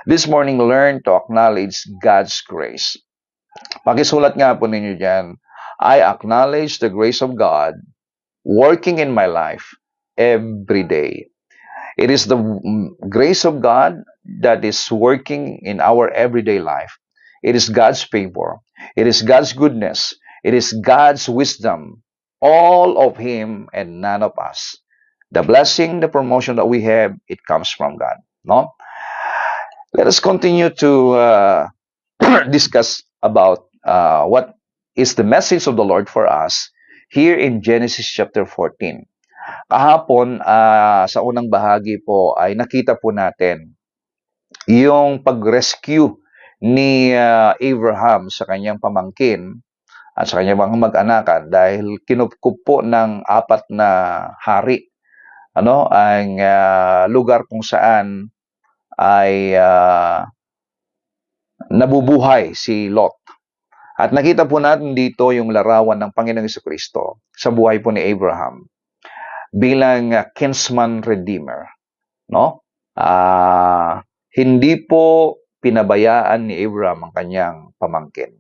This morning, learn to acknowledge God's grace. Pakisulat nga po ninyo dyan, I acknowledge the grace of God working in my life every day. It is the grace of God that is working in our everyday life. It is God's favor. It is God's goodness. It is God's wisdom. All of Him and none of us. The blessing, the promotion that we have, it comes from God. No? Let us continue to discuss about what is the message of the Lord for us here in Genesis chapter 14. Kahapon, sa unang bahagi po ay nakita po natin yung pag-rescue ni Abraham sa kanyang pamangkin at sa kanyang mga mag-anakan dahil kinupkup po ng apat na hari ang lugar kung saan ay nabubuhay si Lot. At nakita po natin dito yung larawan ng Panginoong Jesucristo sa buhay po ni Abraham bilang kinsman redeemer, no? Hindi po pinabayaan ni Abraham ang kanyang pamangkin.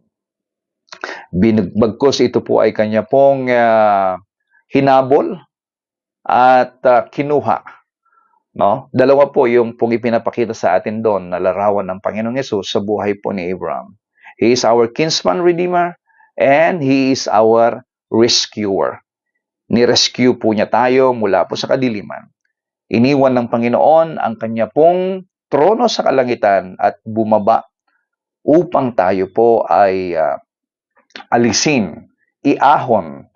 Bagkus ito po ay kanya pong hinabol at kinuha. No? Dalawa po yung pong ipinapakita sa atin doon na larawan ng Panginoong Yesus sa buhay po ni Abraham. He is our kinsman redeemer and He is our rescuer. Ni-rescue po niya tayo mula po sa kadiliman. Iniwan ng Panginoon ang kanya pong trono sa kalangitan at bumaba upang tayo po ay alisin, iahon,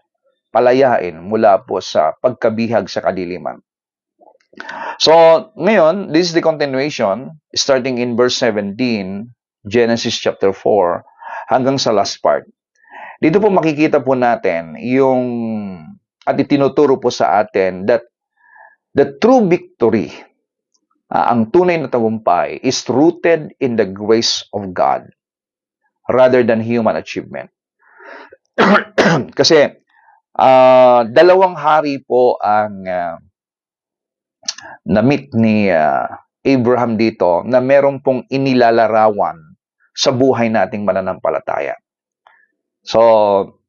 palayain mula po sa pagkabihag sa kadiliman. So, ngayon, this is the continuation, starting in verse 17, Genesis chapter 4, hanggang sa last part. Dito po makikita po natin yung, at itinuturo po sa atin that the true victory, ang tunay na tagumpay, is rooted in the grace of God rather than human achievement. Kasi, dalawang hari po ang na-meet ni Abraham dito na meron pong inilalarawan sa buhay nating mananampalataya. So,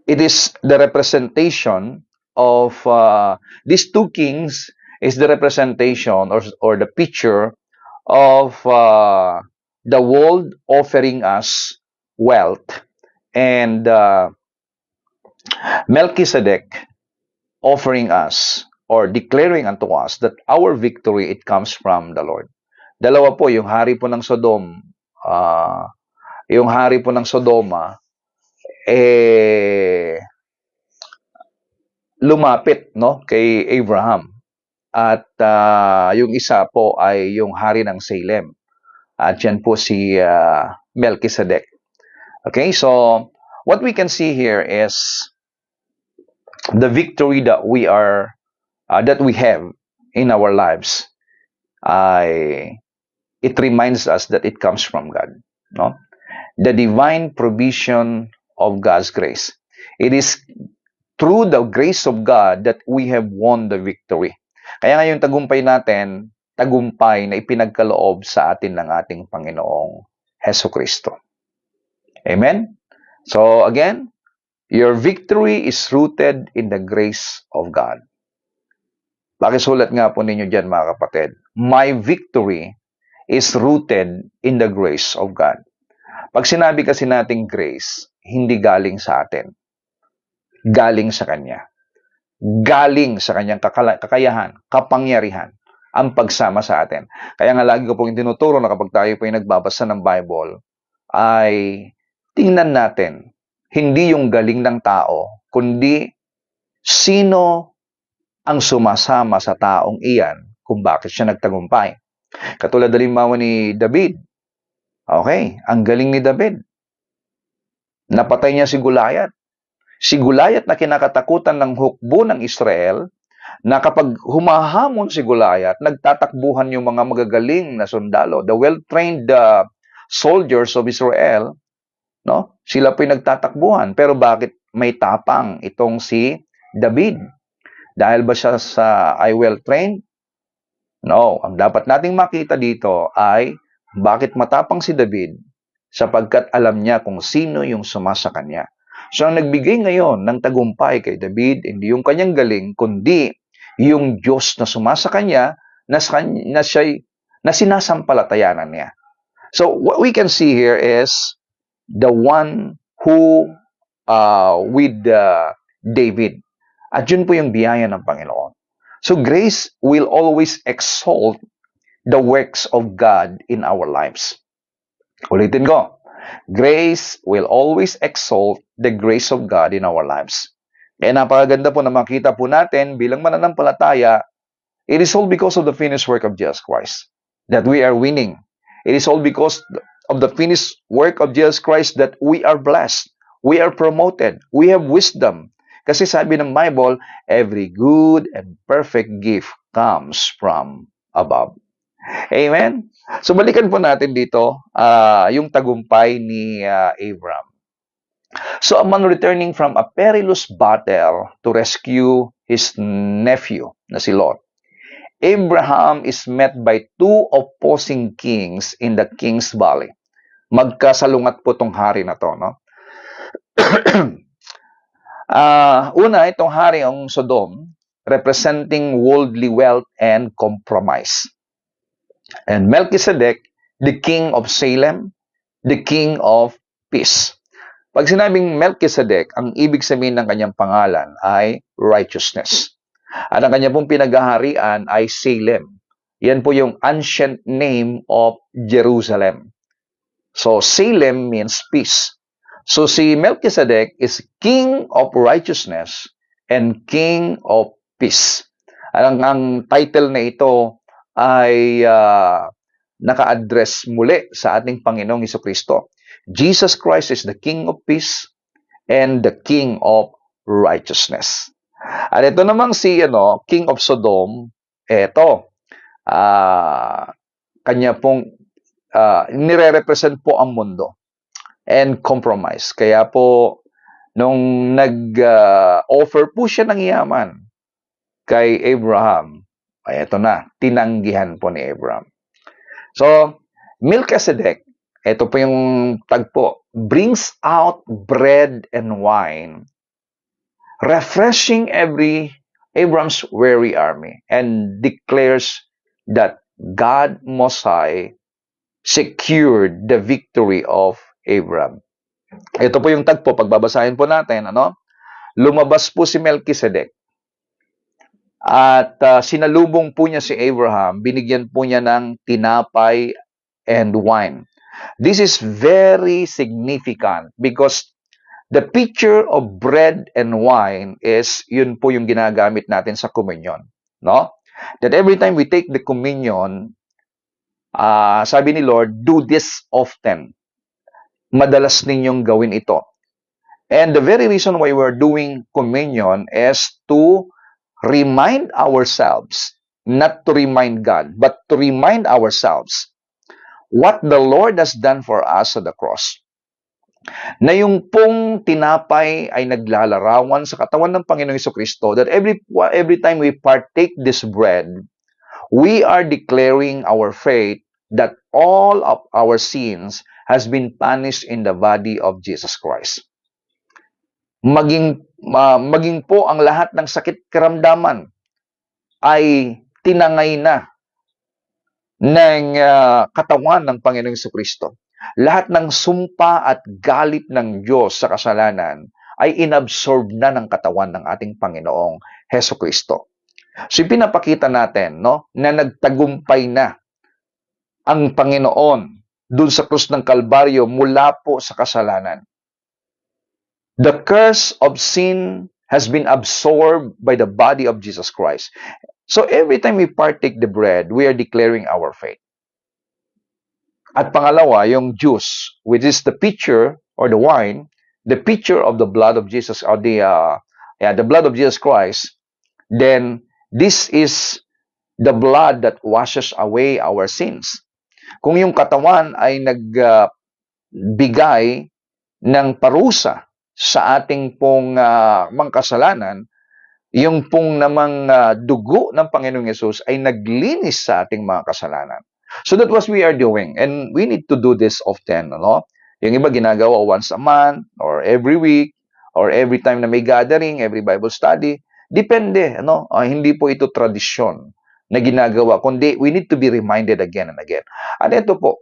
it is the representation of these two kings is the representation or the picture of the world offering us wealth and Melchizedek offering us or declaring unto us that our victory, it comes from the Lord. Dalawa po, yung hari po ng Sodoma, lumapit kay Abraham. At yung isa po ay yung hari ng Salem. At yan po si Melchizedek. Okay, so what we can see here is the victory that we have in our lives. It reminds us that it comes from God. No? The divine provision of God's grace. It is through the grace of God that we have won the victory. Kaya ngayon tagumpay natin, tagumpay na ipinagkaloob sa atin ng ating Panginoong Hesukristo. Amen? So again, your victory is rooted in the grace of God. Pakisulat nga po ninyo dyan mga kapatid. My victory is rooted in the grace of God. Pag sinabi kasi nating grace, hindi galing sa atin. Galing sa Kanya. Galing sa Kanyang kakayahan, kapangyarihan, ang pagsama sa atin. Kaya nga lagi ko pong tinuturo na kapag tayo po ay nagbabasa ng Bible, ay tingnan natin, hindi yung galing ng tao, kundi sino ang sumasama sa taong iyan kung bakit siya nagtagumpay. Katulad halimbawa ni David. Okay, ang galing ni David. Napatay niya si Goliath. Si Goliath na kinakatakutan ng hukbo ng Israel, na kapag humahamon si Goliath, nagtatakbuhan yung mga magagaling na sundalo, the well-trained soldiers of Israel, no? Sila po'y nagtatakbuhan. Pero bakit may tapang itong si David? Dahil ba siya ay well-trained? No, ang dapat nating makita dito ay bakit matapang si David sapagkat alam niya kung sino yung sumasa kanya. So, ang nagbigay ngayon ng tagumpay kay David, hindi yung kanyang galing, kundi yung Diyos na sumasa kanya na sinasampalatayanan niya. So, what we can see here is the one who with David. At yun po yung biyaya ng Panginoon. So, grace will always exalt the works of God in our lives. Ulitin ko. Grace will always exalt the grace of God in our lives. Kaya napakaganda po na makita po natin bilang mananampalataya, it is all because of the finished work of Jesus Christ that we are winning. It is all because of the finished work of Jesus Christ that we are blessed. We are promoted. We have wisdom. Kasi sabi ng Bible, every good and perfect gift comes from above. Amen? So balikan po natin dito yung tagumpay ni Abraham. So upon returning from a perilous battle to rescue his nephew na si Lot, Abraham is met by two opposing kings in the King's Valley. Magkasalungat po tong hari na to, no? Una, itong hari ang Sodom, representing worldly wealth and compromise. And Melchizedek, the king of Salem, the king of peace. Pag sinabing Melchizedek, ang ibig sabihin ng kanyang pangalan ay righteousness. At ang kanya pong pinagaharian ay Salem. Yan po yung ancient name of Jerusalem. So, Salem means peace. So, si Melchizedek is king of righteousness and king of peace. Ang title na ito ay naka-address muli sa ating Panginoong Hesukristo. Jesus Christ is the King of peace and the King of righteousness. At ito namang si King of Sodom, kanya pong nire-represent po ang mundo and compromise. Kaya po, nung nag-offer po siya ng yaman kay Abraham, ay ito na, tinanggihan po ni Abraham. So, Melchizedek, ito po yung tagpo, brings out bread and wine, refreshing Abraham's weary army, and declares that God Most High secured the victory of Abraham. Ito po yung tagpo, pagbabasahin po natin, lumabas po si Melchizedek at sinalubong po niya si Abraham, binigyan po niya ng tinapay and wine. This is very significant because the picture of bread and wine is yun po yung ginagamit natin sa communion, no? That every time we take the communion, sabi ni Lord, do this often. Madalas ninyong gawin ito. And the very reason why we're doing communion is to remind ourselves, not to remind God, but to remind ourselves what the Lord has done for us at the cross. Na yung pong tinapay ay naglalarawan sa katawan ng Panginoong Hesukristo, that every time we partake this bread, we are declaring our faith that all of our sins has been punished in the body of Jesus Christ. Maging po ang lahat ng sakit karamdaman ay tinangay na ng katawan ng Panginoong Hesukristo. Lahat ng sumpa at galit ng Diyos sa kasalanan ay inabsorb na ng katawan ng ating Panginoong Hesukristo. So, pinapakita natin, na nagtagumpay na ang Panginoon dun sa krus ng Kalbaryo mula po sa kasalanan. The curse of sin has been absorbed by the body of Jesus Christ. So every time we partake the bread, we are declaring our faith. At pangalawa, yung juice, which is the pitcher or the wine, the pitcher of the blood of Jesus, or the blood of Jesus Christ, then this is the blood that washes away our sins. Kung yung katawan ay nagbigay ng parusa sa ating pong mga kasalanan, yung pong namang dugo ng Panginoong Yesus ay naglinis sa ating mga kasalanan. So that was we are doing. And we need to do this often. No? Yung iba ginagawa once a month or every week or every time na may gathering, every Bible study. Depende. Ano? Hindi po ito tradisyon na ginagawa, kundi we need to be reminded again and again. At ito po,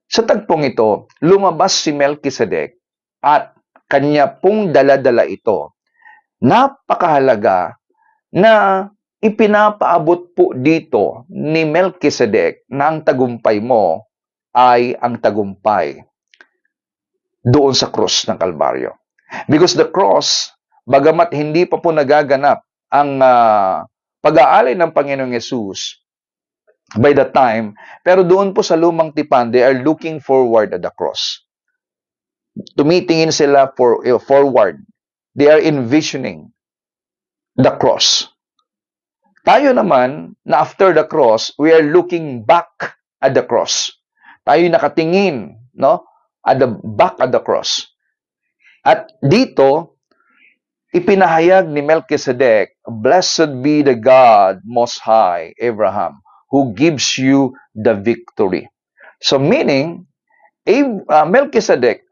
sa tagpong ito, lumabas si Melchizedek at kanya pong dala-dala ito. Napakahalaga na ipinapaabot po dito ni Melchizedek na ang tagumpay mo ay ang tagumpay doon sa cross ng Kalbaryo. Because the cross, bagamat hindi pa po nagaganap ang pag-aalay ng Panginoong Yesus by the time, pero doon po sa lumang tipan, they are looking forward at the cross. Tumitingin sila forward. They are envisioning the cross. Tayo naman, na after the cross, we are looking back at the cross. Tayo nakatingin, no? At the back at the cross. At dito, ipinahayag ni Melchizedek, "Blessed be the God Most High, Abraham, who gives you the victory." So meaning, Melchizedek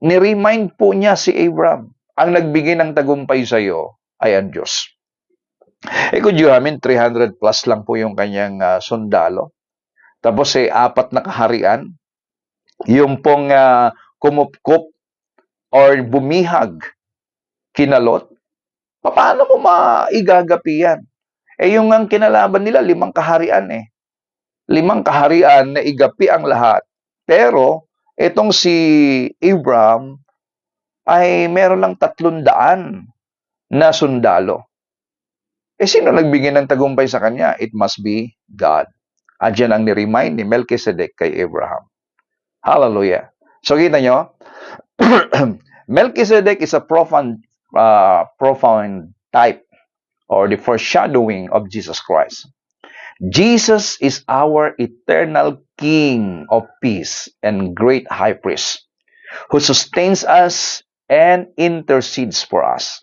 ni-remind po niya si Abraham, ang nagbigay ng tagumpay sa iyo ay ang Diyos. Could you amin, 300 plus lang po yung kanyang sundalo. Tapos 4 na kaharian, yung pong kumupkup or bumihag, kinalot, paano mo maigagapi yan? Yung ang kinalaban nila, 5 kaharian 5 kaharian na igapi ang lahat. Pero, itong si Abraham ay meron lang 300 na sundalo. Sino nagbigay ng tagumpay sa kanya? It must be God. At yan ang ni-remind ni Melchizedek kay Abraham. Hallelujah. So, kita nyo, Melchizedek is a profound type or the foreshadowing of Jesus Christ. Jesus is our eternal King of peace and great high priest who sustains us and intercedes for us.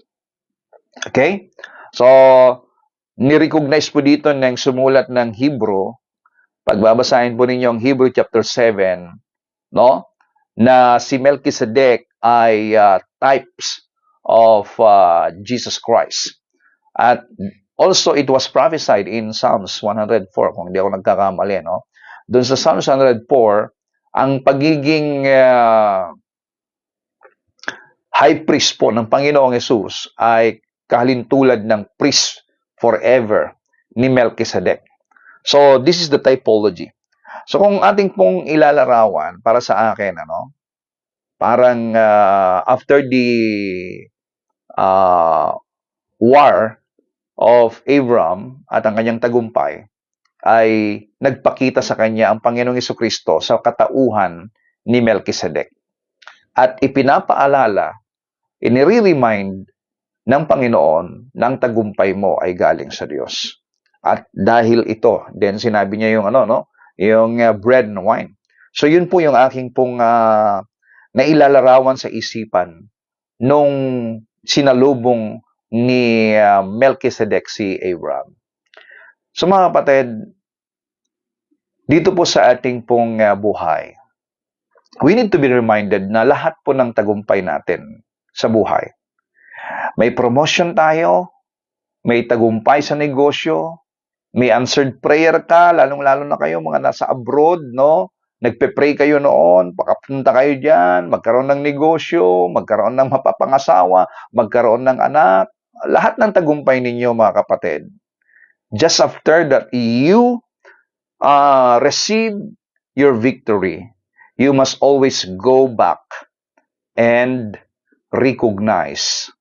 Okay? So, ni-recognize po dito ng sumulat ng Hebrew, pagbabasahin po ninyo ang Hebrew chapter 7, no? Na si Melchizedek ay types of Jesus Christ. At also, it was prophesied in Psalms 104, kung hindi ako nagkakamali, no? Doon sa Psalms 104, ang pagiging high priest po ng Panginoong Yesus ay kahalintulad ng priest forever ni Melchizedek. So, this is the typology. So, kung ating pong ilalarawan, para sa akin, parang after the war of Abraham at ang kanyang tagumpay, ay nagpakita sa kanya ang Panginoong Jesucristo sa katauhan ni Melchizedek. At ipinapaalala, inire-remind ng Panginoon ng tagumpay mo ay galing sa Diyos. At dahil ito, then sinabi niya yung yung bread and wine. So yun po yung aking pong nailalarawan sa isipan nung sinalubong ni Melchizedek si Abraham. So mga kapatid, dito po sa ating pong buhay, we need to be reminded na lahat po ng tagumpay natin sa buhay. May promotion tayo, may tagumpay sa negosyo, may answered prayer ka, lalong-lalo na kayo mga nasa abroad, no? Nagpe-pray kayo noon, pakapunta kayo dyan, magkaroon ng negosyo, magkaroon ng mapapangasawa, magkaroon ng anak, lahat ng tagumpay ninyo mga kapatid. Just after that you receive your victory, you must always go back and recognize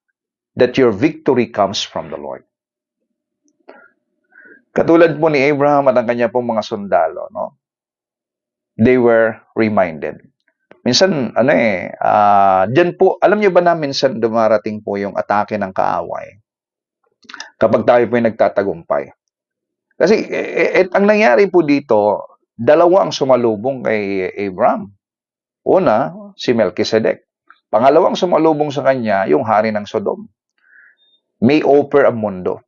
that your victory comes from the Lord. Katulad po ni Abraham at ang kanya pong mga sundalo, no? They were reminded. Minsan, dyan po, alam nyo ba na minsan dumarating po yung atake ng kaaway kapag tayo po yung nagtatagumpay. Kasi ang nangyari po dito, dalawa ang sumalubong kay Abraham. Una, si Melchizedek. Pangalawang sumalubong sa kanya, yung hari ng Sodom. may offer ang mundo.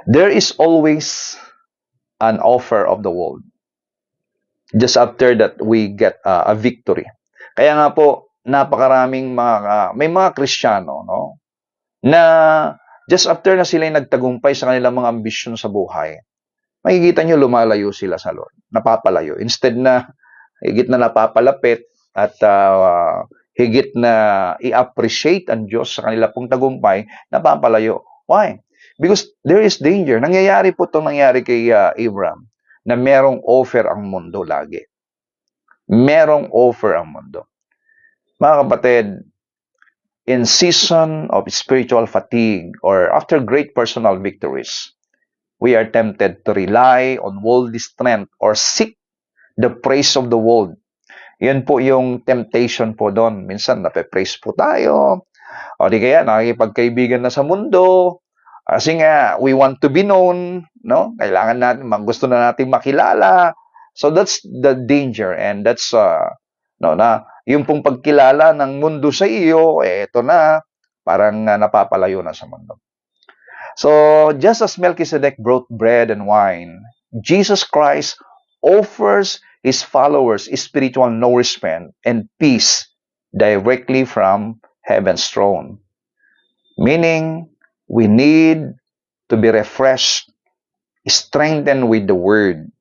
There is always an offer of the world just after that we get a victory. Kaya nga po, napakaraming may mga Kristiyano, no, na just after na sila nagtagumpay sa kanilang mga ambisyon sa buhay, makikita nyo lumalayo sila sa Lord, napapalayo. Instead na higit na napapalapit at higit na i-appreciate ang Diyos sa kanila pong tagumpay, napapalayo. Why? Because there is danger. Nangyayari po itong nangyari kay Abraham na merong offer ang mundo lagi. Merong offer ang mundo. Mga kapatid, in season of spiritual fatigue or after great personal victories, we are tempted to rely on worldly strength or seek the praise of the world. Yun po yung temptation po doon. Minsan, nape-praise po tayo. O di kaya, nakikipagkaibigan na sa mundo. Kasi nga, we want to be known. No? Kailangan natin, gusto na natin makilala. So that's the danger. And that's, na yung pong pagkilala ng mundo sa iyo, eto na, parang napapalayo na sa mundo. So, just as Melchizedek brought bread and wine, Jesus Christ offers His followers spiritual nourishment and peace directly from heaven's throne. Meaning, we need to be refreshed, strengthened with the Word,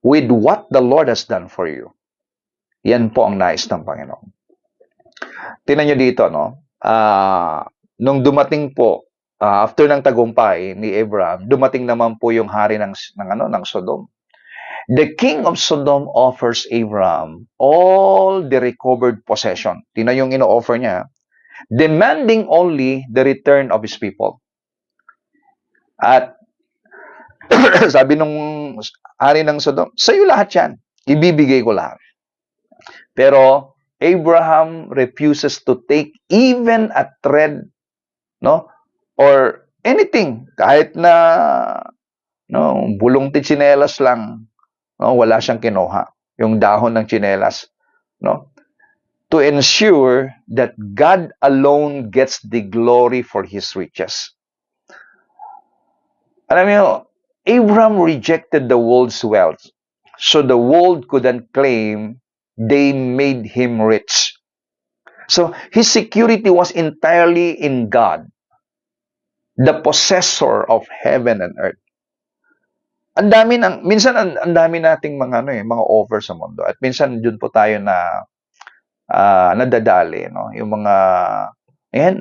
with what the Lord has done for you. Yan po ang nais ng Panginoon. Tingnan nyo dito, no? Nung dumating po, after ng tagumpay ni Abraham, dumating naman po yung hari ng Sodom. The king of Sodom offers Abraham all the recovered possession. Tingnan yung ino-offer niya. Demanding only the return of his people. At sabi nung hari ng Sodom, sa'yo lahat yan. Ibibigay ko lahat. Pero Abraham refuses to take even a thread, no, or anything, kahit na bulong ti tsinelas lang, no, wala siyang kinuha, yung dahon ng tsinelas, no, to ensure that God alone gets the glory for His riches. Alam niyo, Abraham rejected the world's wealth, so the world couldn't claim they made him rich. So, his security was entirely in God, the possessor of heaven and earth. Minsan ang dami nating mga offer sa mundo. At minsan dun po tayo na nadadali, no? Yung mga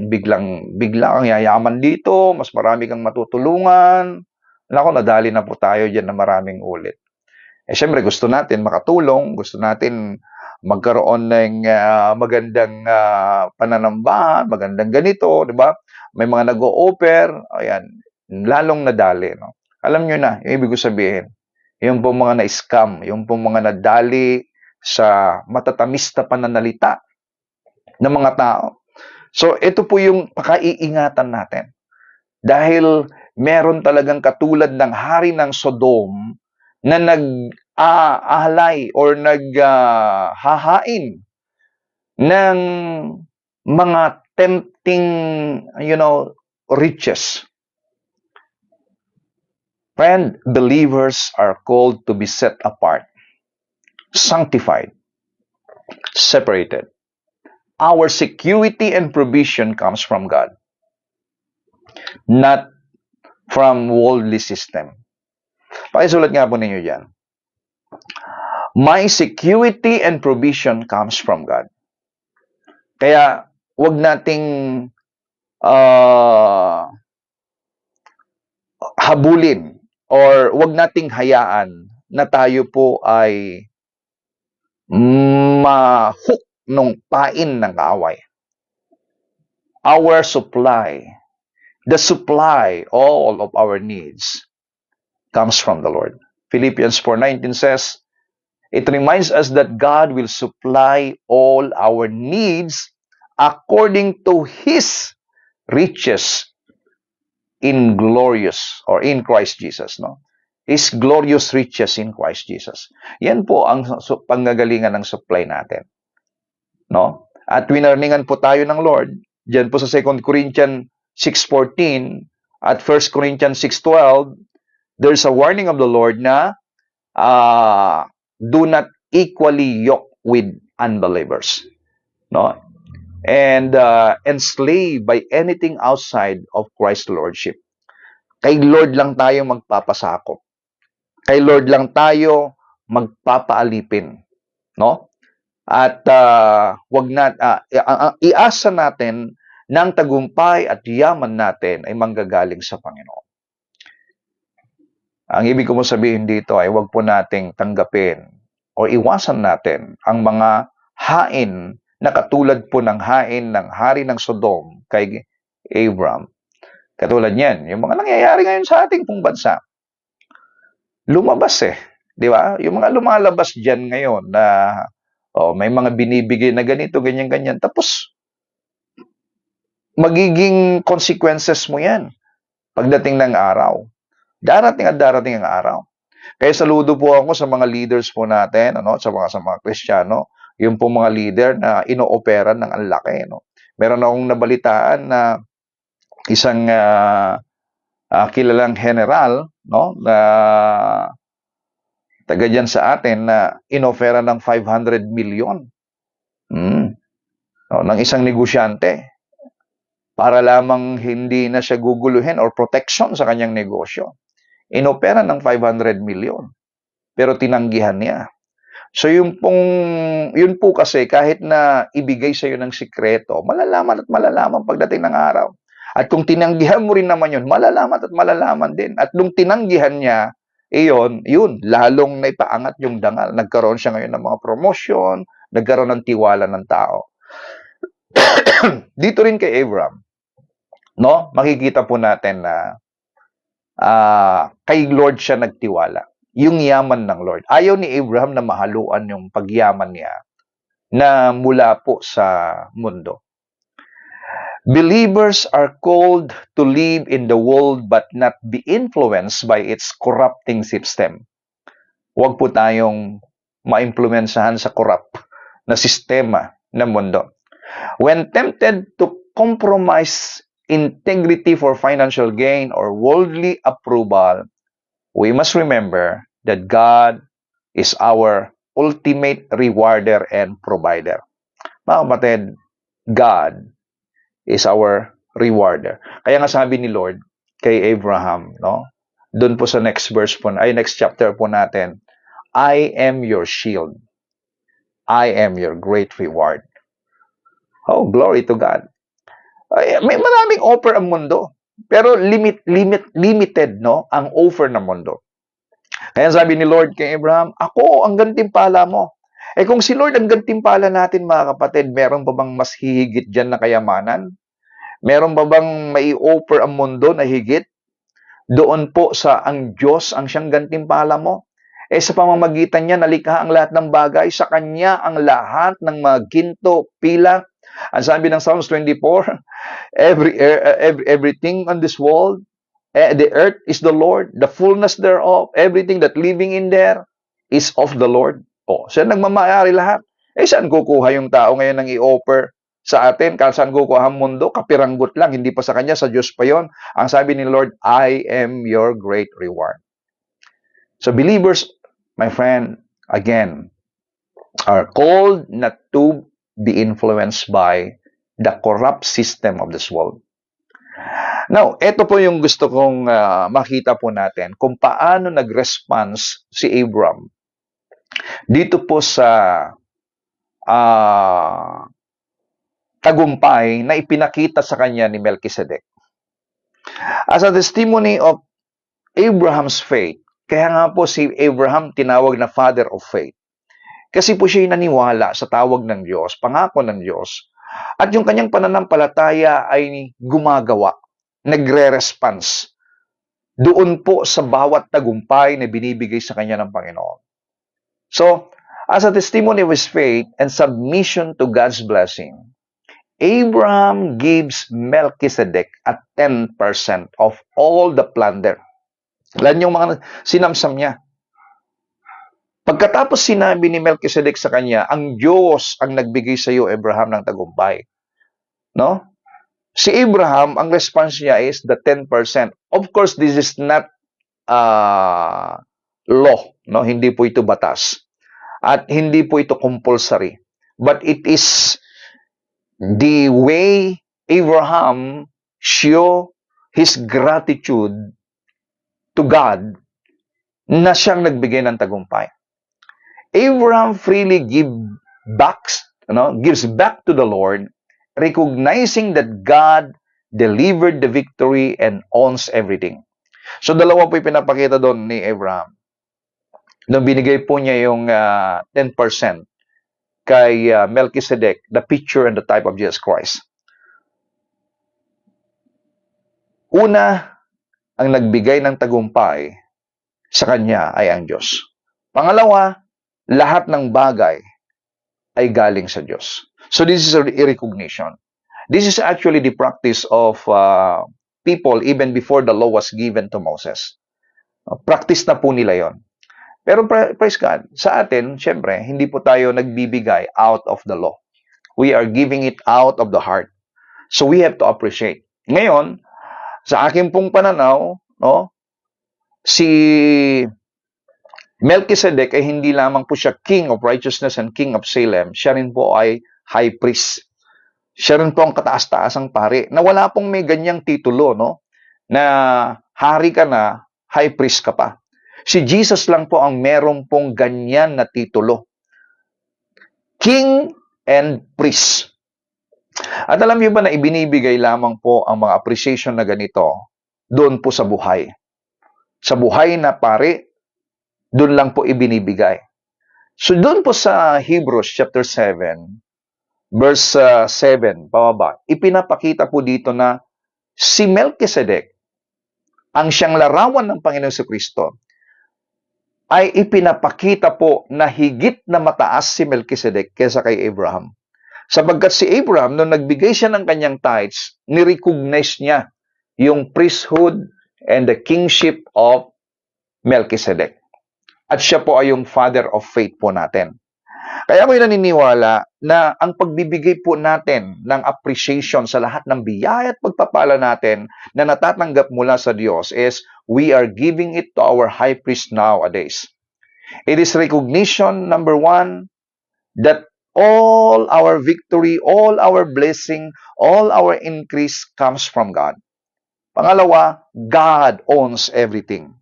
bigla kang yayaman dito, mas marami kang matutulungan. Nako, nadali na po tayo diyan na maraming ulit. Syempre gusto natin makatulong, gusto natin magkaroon ng magandang pananambahan, magandang ganito, di ba? May mga nag-o-offer, ayan, lalong nadali, no? Alam nyo na, yung ibig sabihin, yung po mga na-scam, yung po mga nadali sa matatamis na pananalita ng mga tao. So, ito po yung pakaiingatan natin. Dahil meron talagang katulad ng hari ng Sodom na nag-aalay or naghahain ng mga tempting, riches. Friend, believers are called to be set apart, sanctified, separated. Our security and provision comes from God, not from worldly system. Pakisulat nga po ninyo dyan. My security and provision comes from God. Kaya, wag nating habulin or wag nating hayaan na tayo po ay ma-hook nung pain ng kaaway. Our supply, the supply, all of our needs comes from the Lord. Philippians 4:19 says, it reminds us that God will supply all our needs according to His riches in glorious or in Christ Jesus, no? His glorious riches in Christ Jesus. Yan po ang panggagalingan ng supply natin, no? At winarningan po tayo ng Lord. Diyan po sa 2 Corinthians 6:14 at 1 Corinthians 6:12, there's a warning of the Lord na do not equally yoke with unbelievers, no? And enslaved by anything outside of Christ's lordship. Kay Lord lang tayo magpapasakop. Kay Lord lang tayo magpapaalipin, no? At wag na iasa natin ng tagumpay at yaman natin ay manggagaling sa Panginoon. Ang ibig ko sabihin dito ay wag po nating tanggapin o iwasan natin ang mga hain na katulad po ng hain ng hari ng Sodom kay Abram. Katulad niyan, yung mga nangyayari ngayon sa ating pong bansa. Lumabas di ba? Yung mga lumalabas diyan ngayon na may mga binibigay na ganito, ganyan-ganyan. Tapos, magiging consequences mo yan pagdating ng araw. Darating at darating ang araw. Kaya saludo po ako sa mga leaders po natin, sa mga Kristiyano, yung po mga leader na inooperan ng ang laki. Meron akong nabalitaan na isang kilalang general, na taga dyan sa atin na inofera ng 500 million ng isang negosyante para lamang hindi na siya guguluhin or protection sa kanyang negosyo. Inopera ng 500 million pero tinanggihan niya. So yun po kasi kahit na ibigay sa iyo ng sikreto, malalaman at malalaman pagdating ng araw. At kung tinanggihan mo rin naman yun, malalaman at malalaman din. At nung tinanggihan niya, yun, lalong naipaangat yung dangal. Nagkaroon siya ngayon ng mga promotion, nagkaroon ng tiwala ng tao. Dito rin kay Abram, makikita po natin na kay Lord siya nagtiwala. Yung yaman ng Lord. Ayaw ni Abraham na mahaluan yung pagyaman niya na mula po sa mundo. Believers are called to live in the world but not be influenced by its corrupting system. Huwag po tayong maimpluwensyahan sa corrupt na sistema ng mundo. When tempted to compromise integrity for financial gain or worldly approval, we must remember that God is our ultimate rewarder and provider. Mga kapatid, God is our rewarder. Kaya nga sabi ni Lord kay Abraham, doon po sa next chapter po natin, I am your shield. I am your great reward. Oh, glory to God. May maraming offer ang mundo, pero limited, ang offer ng mundo. Kaya sabi ni Lord kay Abraham, ako ang gantimpala mo. Kung si Lord ang gantimpala natin, mga kapatid, meron pa bang mas hihigit dyan na kayamanan? Meron pa bang mai-offer ang mundo na higit? Doon po sa ang Diyos ang siyang gantimpala mo. Sa pamamagitan niya, nalikha ang lahat ng bagay. Sa Kanya ang lahat ng mga ginto, pilak. Ang sabi ng Psalms 24, everything on this world, the earth is the Lord, the fullness thereof, everything that living in there is of the Lord. Siya nagmamayari lahat. Saan kukuha yung tao ngayon ng i-offer sa atin? Saan kukuha ang mundo? Kapiranggot lang, hindi pa sa Kanya, sa Diyos pa yon. Ang sabi ni Lord, I am your great reward. So believers, my friend, again, are called not to be influenced by the corrupt system of this world. Now, ito po yung gusto kong makita po natin kung paano nag-response si Abram dito po sa tagumpay na ipinakita sa kanya ni Melchizedek. As a testimony of Abraham's faith, kaya nga po si Abraham tinawag na father of faith. Kasi po siya'y naniwala sa tawag ng Diyos, pangako ng Diyos, at yung kanyang pananampalataya ay gumagawa, nagre-response doon po sa bawat tagumpay na binibigay sa kanya ng Panginoon. So, as a testimony of his faith and submission to God's blessing, Abraham gives Melchizedek a 10% of all the plunder. Lan yung mga sinamsam niya. Pagkatapos sinabi ni Melchizedek sa kanya, ang Diyos ang nagbigay sa iyo, Abraham, ng tagumpay. Si Abraham, ang response niya is the 10%. Of course, this is not law, no? Hindi po ito batas. At hindi po ito compulsory. But it is the way Abraham show his gratitude to God na siyang nagbigay ng tagumpay. Abraham freely gives back to the Lord, recognizing that God delivered the victory and owns everything. So dalawa po yung pinapakita doon ni Abraham. Nung binigay po niya yung 10% kay Melchizedek, the picture and the type of Jesus Christ. Una, ang nagbigay ng tagumpay sa kanya ay ang Diyos. Pangalawa, lahat ng bagay ay galing sa Diyos. So this is a recognition. This is actually the practice of people even before the law was given to Moses. Practice na po nila yon. Pero praise God, sa atin, syempre, hindi po tayo nagbibigay out of the law. We are giving it out of the heart. So we have to appreciate. Ngayon, sa akin pong pananaw, no, si Melchizedek ay hindi lamang po siya king of righteousness and king of Salem. Siya rin po ay high priest. Siya rin po ang kataas-taasang pari na wala pong may ganyang titulo, no? Na hari ka na, high priest ka pa. Si Jesus lang po ang meron pong ganyan na titulo. King and priest. At alam niyo ba na ibinibigay lamang po ang mga appreciation na ganito doon po sa buhay. Sa buhay na pari, doon lang po ibinibigay. So doon po sa Hebrews chapter 7, verse 7, pababa, ipinapakita po dito na si Melchizedek, ang siyang larawan ng Panginoon sa Kristo, ay ipinapakita po na higit na mataas si Melchizedek kaysa kay Abraham. Sapagkat si Abraham, nung nagbigay siya ng kanyang tithes, nirecognize niya yung priesthood and the kingship of Melchizedek. At siya po ay yung father of faith po natin. Kaya ako'y naniniwala na ang pagbibigay po natin ng appreciation sa lahat ng biyaya at pagpapala natin na natatanggap mula sa Diyos is we are giving it to our high priest nowadays. It is recognition, number one, that all our victory, all our blessing, all our increase comes from God. Pangalawa, God owns everything.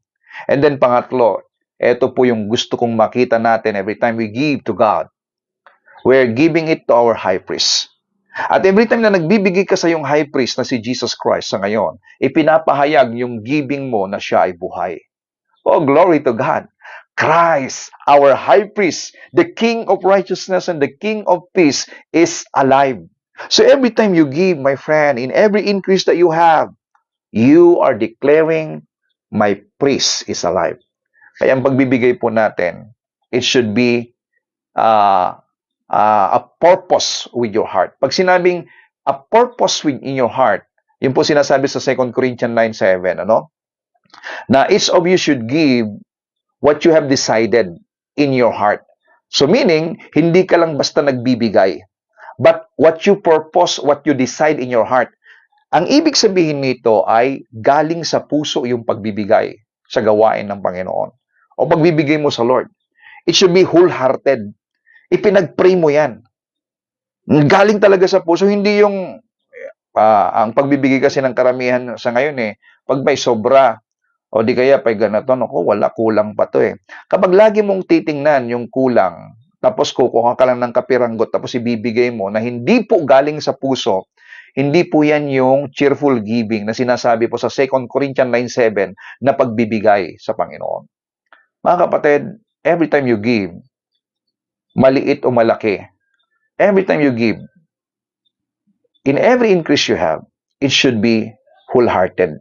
And then pangatlo, ito po yung gusto kong makita natin every time we give to God. We're giving it to our high priest. At every time na nagbibigay ka sa yung high priest na si Jesus Christ sa ngayon, ipinapahayag yung giving mo na siya ay buhay. Oh, glory to God. Christ, our high priest, the King of righteousness and the King of peace is alive. So every time you give, my friend, in every increase that you have, you are declaring, my priest is alive. Kaya ang pagbibigay po natin, it should be a purpose with your heart. Pag sinabing a purpose in your heart, yun po sinasabi sa 2 Corinthians 9:7, ano? Na each of you should give what you have decided in your heart. So meaning, hindi ka lang basta nagbibigay, but what you purpose, what you decide in your heart. Ang ibig sabihin nito ay galing sa puso yung pagbibigay sa gawain ng Panginoon o pagbibigay mo sa Lord. It should be wholehearted. Ipinag-pray mo yan. Galing talaga sa puso, hindi yung ang pagbibigay kasi ng karamihan sa ngayon pag may sobra o di kaya pag ganito, wala, kulang pa to Kapag lagi mong titingnan yung kulang, tapos kukuha ka lang ng kapiranggot, tapos ibibigay mo na hindi po galing sa puso, hindi po yan yung cheerful giving na sinasabi po sa 2 Corinthians 9:7 na pagbibigay sa Panginoon. Mga kapatid, every time you give, maliit o malaki, every time you give, in every increase you have, it should be wholehearted.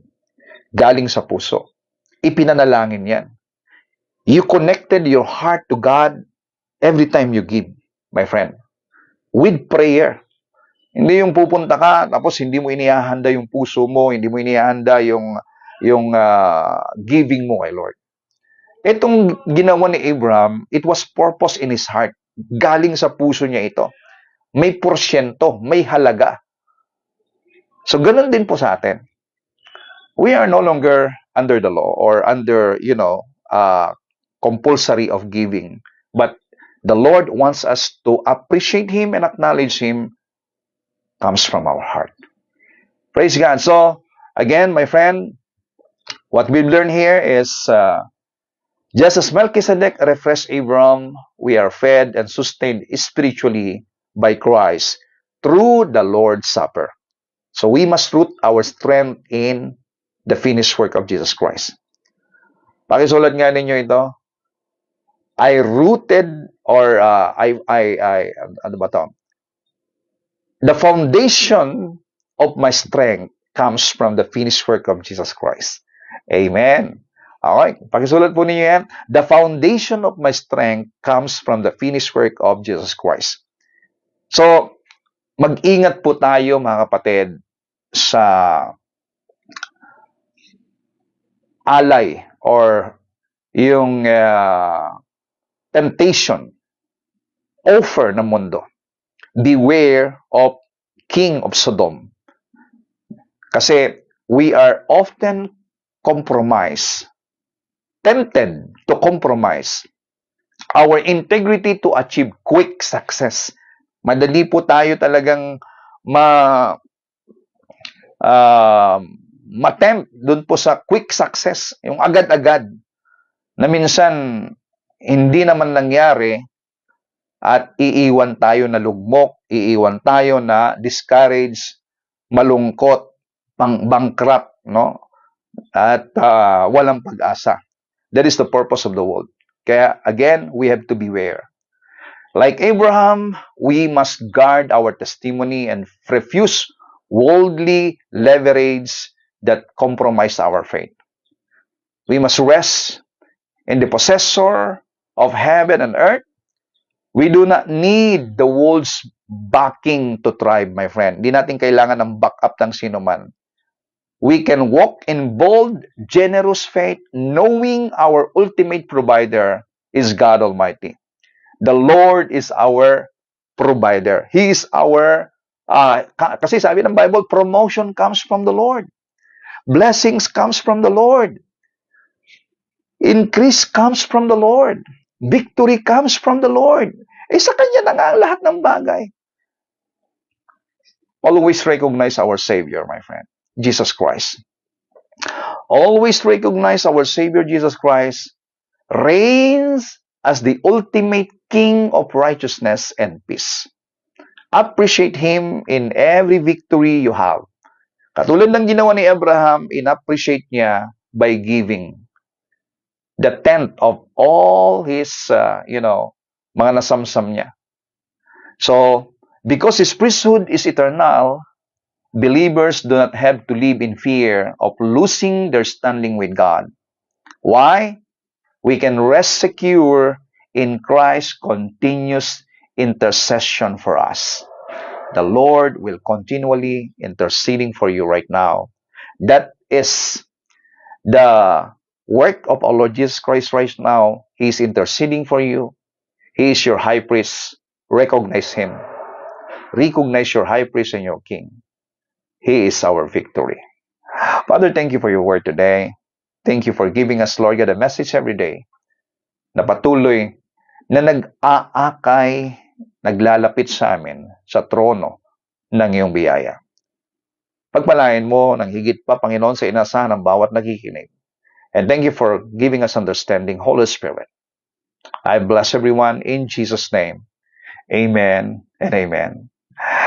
Galing sa puso. Ipinanalangin yan. You connected your heart to God every time you give, my friend. With prayer. Hindi yung pupunta ka, tapos hindi mo inihahanda yung puso mo, hindi mo inihahanda yung giving mo kay Lord. Itong ginawa ni Abraham, it was purpose in his heart. Galing sa puso niya ito. May porsyento, may halaga. So, ganun din po sa atin. We are no longer under the law or under, compulsory of giving. But the Lord wants us to appreciate Him and acknowledge Him comes from our heart. Praise God. So, again, my friend, what we've learned here is just as Melchizedek refreshed Abram, we are fed and sustained spiritually by Christ through the Lord's Supper. So we must root our strength in the finished work of Jesus Christ. Pakisulat nga ninyo ito. I rooted or ano ba to? The foundation of my strength comes from the finished work of Jesus Christ. Amen. Okay, pakisulat po ninyo yan. The foundation of my strength comes from the finished work of Jesus Christ. So, mag-ingat po tayo mga kapatid sa alay or yung temptation, offer ng mundo. Beware of King of Sodom. Kasi we are often tempted to compromise our integrity to achieve quick success. Madali po tayo talagang matempt dun po sa quick success, yung agad-agad, na minsan hindi naman nangyari at iiwan tayo na lugmok, iiwan tayo na discouraged, malungkot, bankrupt, no? At walang pag-asa. That is the purpose of the world. Kaya again, we have to beware. Like Abraham, we must guard our testimony and refuse worldly leverage that compromise our faith. We must rest in the possessor of heaven and earth. We do not need the world's backing to thrive, my friend. Hindi natin kailangan ng backup ng sino man. We can walk in bold, generous faith, knowing our ultimate provider is God Almighty. The Lord is our provider. He is our, kasi sabi ng Bible, promotion comes from the Lord. Blessings comes from the Lord. Increase comes from the Lord. Victory comes from the Lord. Sa Kanya na nga ang lahat ng bagay. Always recognize our Savior, my friend, Jesus Christ. Always recognize our Savior, Jesus Christ, reigns as the ultimate King of righteousness and peace. Appreciate Him in every victory you have. Katulad ng ginawa ni Abraham, in-appreciate niya by giving the tenth of all his, mga nasamsam niya. So, because His priesthood is eternal, believers do not have to live in fear of losing their standing with God. Why? We can rest secure in Christ's continuous intercession for us. The Lord will continually interceding for you right now. That is the work of our Lord Jesus Christ right now. He is interceding for you. He is your high priest. Recognize Him. Recognize your high priest and your king. He is our victory. Father, thank you for your word today. Thank you for giving us, Lord God, a message every day na patuloy na nag-aakay, naglalapit sa amin sa trono ng iyong biyaya. Pagpalain mo ng higit pa, Panginoon, sa inasahan ng bawat nakikinig. And thank you for giving us understanding, Holy Spirit. I bless everyone in Jesus' name. Amen and amen.